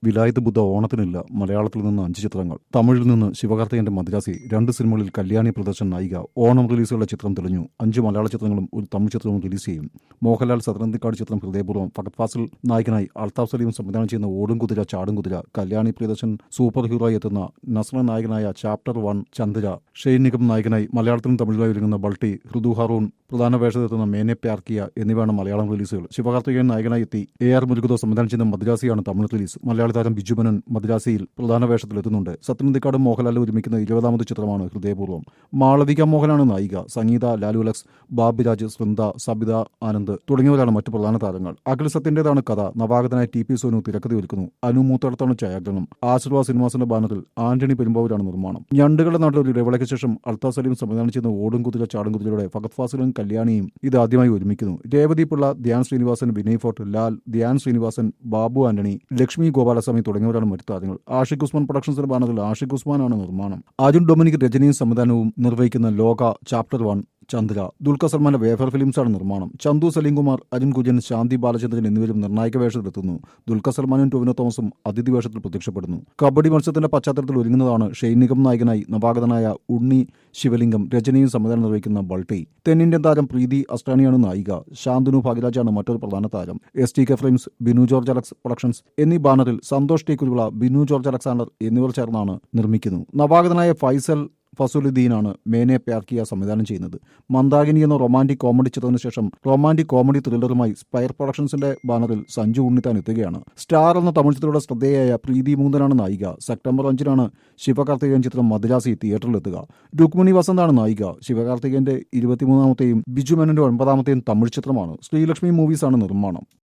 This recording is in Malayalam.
വിലായത്ത് ബുദ്ധ ഓണത്തിനില്ല മലയാളത്തിൽ നിന്ന് 5 ചിത്രങ്ങൾ. തമിഴിൽ നിന്ന് ശിവകാർത്തികേയന്റെ മദ്രാസി. 2 സിനിമകളിൽ കല്യാണി പ്രദർശൻ നായിക. ഓണം റിലീസുകളുടെ ചിത്രം തെളിഞ്ഞു. 5 മലയാള ചിത്രങ്ങളും ഒരു തമിഴ് ചിത്രവും റിലീസ് ചെയ്യും. മോഹൻലാൽ സദനന്തിക്കാട് ചിത്രം ഹൃദയപൂർവ്വം. ഫഹദ് ഫാസിൽ നായകനായി അൽതാഫ് സലീം സംവിധാനം ചെയ്യുന്ന ഓടും കുതിര ചാടും കുതിര. കല്യാണി പ്രിയദർശൻ സൂപ്പർ ഹീറോയി എത്തുന്ന നസ്ര നായകനായ ചാപ്റ്റർ 1 ചന്ദ്ര. ഷെയ്ൻ നിഗം നായകനായി മലയാളത്തിലും തമിഴിലായി ഒരുങ്ങുന്ന ബൾട്ടി. ഹൃദു ഹാറൂൺ പ്രധാന വേഷത്തിലെത്തുന്ന മേനെ പ്യാർ കിയ എന്നിവയാണ് മലയാളം റിലീസുകൾ. ശിവകാർത്തികേയൻ നായകനായി എത്തി AR മുരുകദോസ് സംവിധാനം ചെയ്യുന്ന മദ്രാസിയാണ് തമിഴ് റിലീസ്. മലയാളി താരം ബിജു മേനോൻ മദ്രാസിയിൽ പ്രധാന വേഷത്തിലെത്തുന്നുണ്ട്. സത്യനന്ദിക്കാടും മോഹൻലാലും ഒരുമിക്കുന്ന 20ാമത് ചിത്രമാണ് ഹൃദയപൂർവ്വം. മാളവിക മോഹനാണ് നായിക. സംഗീത, ലാലു അലക്സ്, ബാബിരാജ്, വൃന്ദ, സബിത ആനന്ദ് തുടങ്ങിയവരാണ് മറ്റു പ്രധാന താരങ്ങൾ. അഖിൽ സത്യന്റേതാണ് കഥ. നവാഗതനായ TP സോനു തിരക്കഥ ഒരുക്കുന്നു. അനു മൂത്തടത്താണ് ഛായാഗ്രഹണം. ആശീർവാദ് സിനിമാസിന്റെ ബാനറിൽ ആന്റണി പെരുമ്പാവൂരാണ് നിർമ്മാണം. ഞണ്ടുകളുടെ നാട്ടിൽ ഒരു ഇടവേളയ്ക്ക് ശേഷം അൽതാഫ് സലീം സംവിധാനം ചെയ്യുന്ന ഓടും കുതിര ചാടും കുതിരയുടെ ഫഹദ് ഫാസിലും കല്യാണിയും ഇതാദ്യമായി ഒരുമിക്കുന്നു. രേവതി പിള്ള, ധ്യാൻ ശ്രീനിവാസൻ, വിനയ് ഫോർട്ട്, ലാൽ, ധ്യാൻ ശ്രീനിവാസൻ, ബാബു ആന്റണി, ലക്ഷ്മി ഗോപാലസ്വാമി തുടങ്ങിയവരാണ് മറ്റു താരങ്ങൾ. ആഷിഖ് ഉസ്മാൻ പ്രൊഡക്ഷൻസിന്റെ ബാനറിൽ ആഷിഖ് ഉസ്മാനാണ് നിർമ്മാണം. അരുൺ ഡൊമിനിക് രചനയും സംവിധാനവും നിർവഹിക്കുന്ന ലോക ചാപ്റ്റർ 1 ചന്ദ്ര. ദുൽഖർ സൽമാന്റെ വേഫർ ഫിലിംസാണ് നിർമ്മാണം. ചന്തു സലീംകുമാർ, അരുൺ കുര്യൻ, ശാന്തി ബാലചന്ദ്രൻ എന്നിവരും നിർണായക വേഷത്തിലെത്തുന്നു. ദുൽഖർ സൽമാനും ടൊവിനോ തോമസും അതിഥി വേഷത്തിൽ പ്രത്യക്ഷപ്പെടുന്നു. കബഡി മത്സരത്തിന്റെ പശ്ചാത്തലത്തിൽ ഒരുങ്ങുന്നതാണ് ഷെയ്ൻ നിഗം നായകനായി നവാഗതനായ ഉണ്ണി ശിവലിംഗം രചനയും സംവിധാനം നിർവഹിക്കുന്ന ബൾട്ടി. തെന്നിന്ത്യൻ താരം പ്രീതി അസ്ട്രാനിയാണ് നായിക. ശാന്തനു ഭാഗ്യരാജാണ് മറ്റൊരു പ്രധാന താരം. STK films, Binu George Alex productions എന്നീ ബാനറിൽ സന്തോഷ് ടി കുരുവിള, ബിനു ജോർജ് അലക്സാണ്ടർ എന്നിവർ ചേർന്നാണ് നിർമ്മിക്കുന്നു. നവാഗതനായ ഫൈസൽ ഫസുലുദ്ദീനാണ് മേനെ പ്യാർ കിയ സംവിധാനം ചെയ്യുന്നത്. മന്ദാകിനി എന്ന റൊമാന്റിക് കോമഡി ചിത്രത്തിന് ശേഷം റൊമാന്റിക് കോമഡി ത്രില്ലറുമായി സ്പയർ പ്രൊഡക്ഷൻസിന്റെ ബാനറിൽ സഞ്ജു ഉണ്ണിത്താൻ എത്തുകയാണ്. സ്റ്റാർ എന്ന തമിഴ് ചിത്രത്തിലൂടെ ശ്രദ്ധേയയായ പ്രീതി മൂന്തനാണ് നായിക. സെപ്റ്റംബർ 5-നാണ് ശിവകാർത്തികേയൻ ചിത്രം മദ്രാസി തിയേറ്ററിലെത്തുക. രുക്മിണി വസന്താണ് നായിക. ശിവകാർത്തികേയന്റെ 23ാമത്തെയും ബിജു മേനോന്റെ 9ാമത്തെയും തമിഴ് ചിത്രമാണ്. ശ്രീലക്ഷ്മി മൂവീസാണ് നിർമ്മാണം.